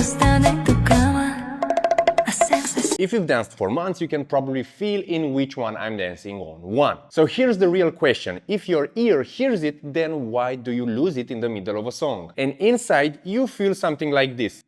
recostada en tu cama. La sensación. If you've danced for months, you can probably feel in which one I'm dancing on one. So here's the real question. If your ear hears it, then why do you lose it in the middle of a song? And inside, you feel something like this.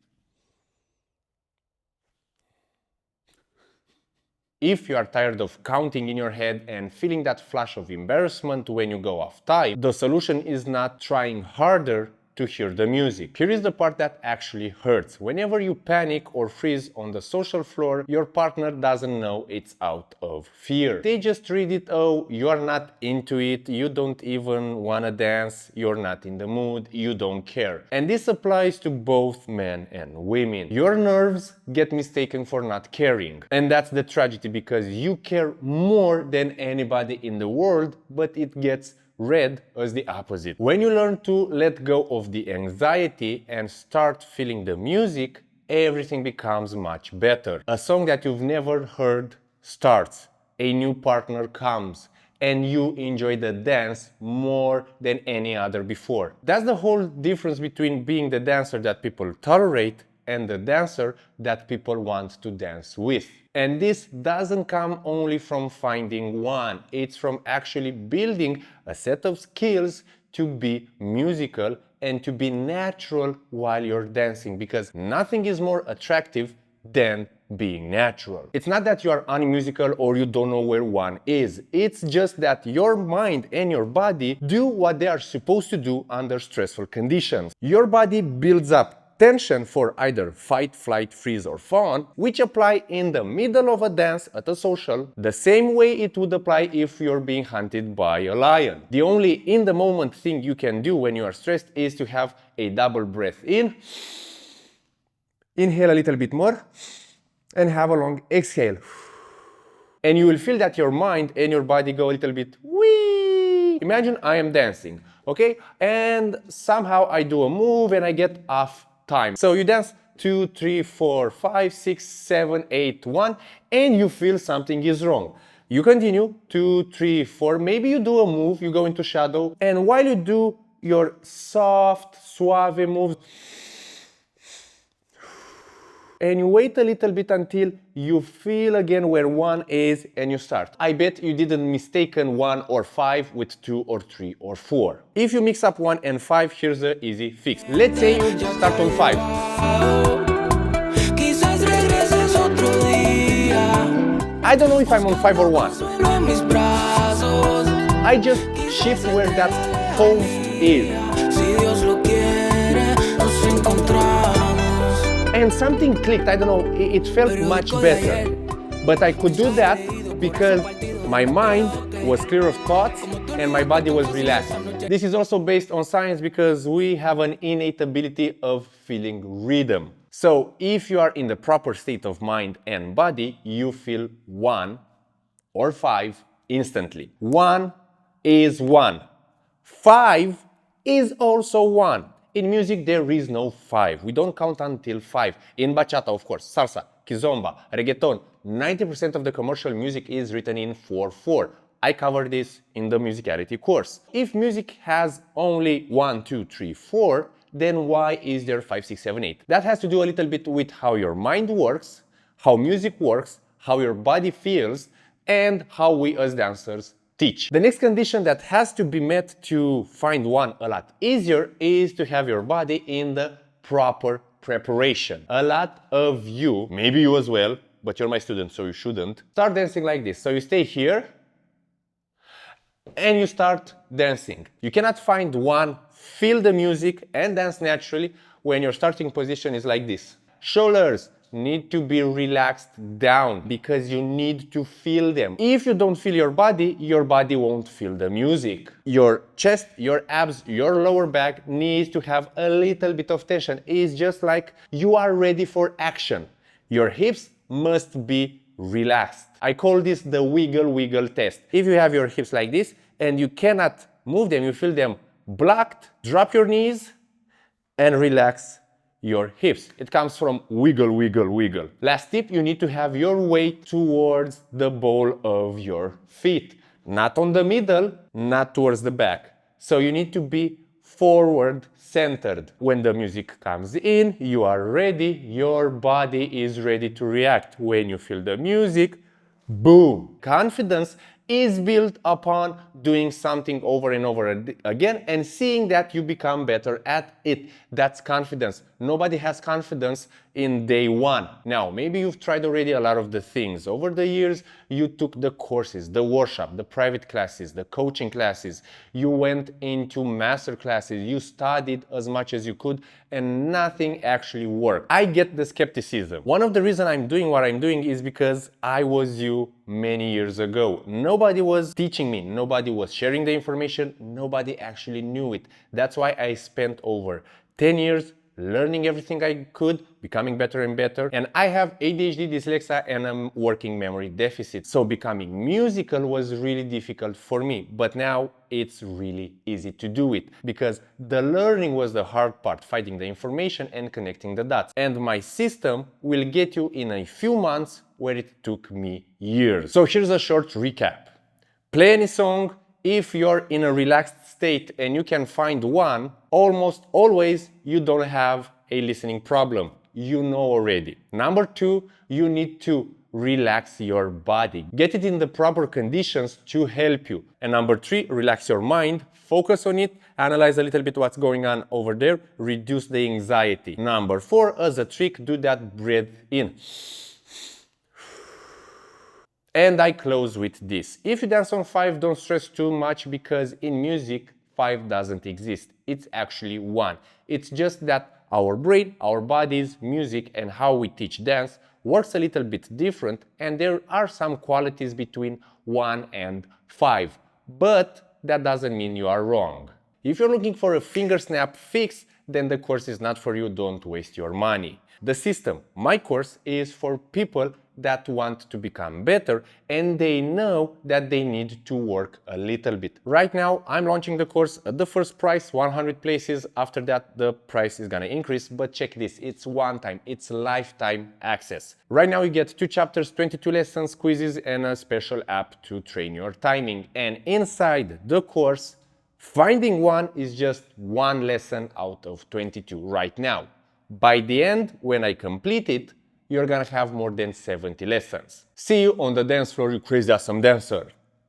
If you are tired of counting in your head and feeling that flash of embarrassment when you go off time, the solution is not trying harder to hear the music. Here is the part that actually hurts. Whenever you panic or freeze on the social floor, your partner doesn't know it's out of fear. They just read it, oh, you are not into it, you don't even wanna dance, you're not in the mood, you don't care. And this applies to both men and women. Your nerves get mistaken for not caring. And that's the tragedy, because you care more than anybody in the world, but it gets read as the opposite. When you learn to let go of the anxiety and start feeling the music, everything becomes much better. A song that you've never heard starts, a new partner comes, and you enjoy the dance more than any other before. That's the whole difference between being the dancer that people tolerate and the dancer that people want to dance with. And this doesn't come only from finding one, it's from actually building a set of skills to be musical and to be natural while you're dancing, because nothing is more attractive than being natural. It's not that you are unmusical or you don't know where one is, it's just that your mind and your body do what they are supposed to do under stressful conditions. Your body builds up tension for either fight, flight, freeze or fawn, which apply in the middle of a dance at a social, the same way it would apply if you're being hunted by a lion. The only in-the-moment thing you can do when you are stressed is to have a double breath in, inhale a little bit more, and have a long exhale. And you will feel that your mind and your body go a little bit wee. Imagine I am dancing, okay? And somehow I do a move and I get off time. So you dance 2, 3, 4, 5, 6, 7, 8, 1, and you feel something is wrong. You continue 2, 3, 4, maybe you do a move, you go into shadow, and while you do your soft, suave moves, and you wait a little bit until you feel again where one is and you start. I bet you didn't mistaken 1 or 5 with 2 or 3 or 4. If you mix up 1 and 5, here's the easy fix. Let's say you start on 5. I don't know if I'm on 5 or 1. I just shift where that home is. And something clicked, I don't know, it felt much better. But I could do that because my mind was clear of thoughts and my body was relaxed. This is also based on science because we have an innate ability of feeling rhythm. So if you are in the proper state of mind and body, you feel 1 or 5 instantly. 1 is 1. 5 is also 1. In music, there is no 5. We don't count until 5. In bachata, of course, salsa, kizomba, reggaeton, 90% of the commercial music is written in 4/4. I covered this in the musicality course. If music has only 1, 2, 3, 4, then why is there 5, 6, 7, 8? That has to do a little bit with how your mind works, how music works, how your body feels, and how we as dancers teach. The next condition that has to be met to find one a lot easier is to have your body in the proper preparation. A lot of you, maybe you as well, but you're my student so you shouldn't, start dancing like this. So you stay here and you start dancing. You cannot find one, feel the music and dance naturally when your starting position is like this. Shoulders need to be relaxed down because you need to feel them. If you don't feel your body won't feel the music. Your chest, your abs, your lower back needs to have a little bit of tension. It's just like you are ready for action. Your hips must be relaxed. I call this the wiggle test. If you have your hips like this and you cannot move them, you feel them blocked, drop your knees and relax your hips. It comes from wiggle. Last tip, you need to have your weight towards the ball of your feet. Not on the middle, not towards the back. So you need to be forward centered. When the music comes in, you are ready, your body is ready to react. When you feel the music, boom! Confidence is built upon doing something over and over again and seeing that you become better at it. That's confidence. Nobody has confidence in day one. Now, maybe you've tried already a lot of the things. Over the years, you took the courses, the workshop, the private classes, the coaching classes. You went into master classes. You studied as much as you could and nothing actually worked. I get the skepticism. One of the reasons I'm doing what I'm doing is because I was you many years ago. Nobody was teaching me, nobody was sharing the information, nobody actually knew it. That's why I spent over 10 years learning everything I could, becoming better and better. And I have ADHD, dyslexia, and a working memory deficit. So becoming musical was really difficult for me. But now it's really easy to do it because the learning was the hard part, finding the information and connecting the dots. And my system will get you in a few months where it took me years. So here's a short recap. Play any song. If you're in a relaxed state and you can find one, almost always you don't have a listening problem. You know already. Number two, you need to relax your body. Get it in the proper conditions to help you. And number three, relax your mind, focus on it, analyze a little bit what's going on over there, reduce the anxiety. Number four, as a trick, do that breath in. And I close with this. If you dance on 5, don't stress too much because in music, 5 doesn't exist. It's actually 1. It's just that our brain, our bodies, music, and how we teach dance works a little bit different, and there are some qualities between 1 and 5. But that doesn't mean you are wrong. If you're looking for a finger snap fix, then the course is not for you, don't waste your money. The system, my course, is for people that want to become better and they know that they need to work a little bit. Right now, I'm launching the course at the first price, 100 places. After that, the price is gonna increase, but check this, it's one time, it's lifetime access. Right now, you get 2 chapters, 22 lessons, quizzes, and a special app to train your timing. And inside the course, finding one is just 1 lesson out of 22 right now. By the end, when I complete it, you're gonna have more than 70 lessons. See you on the dance floor, you crazy awesome dancer!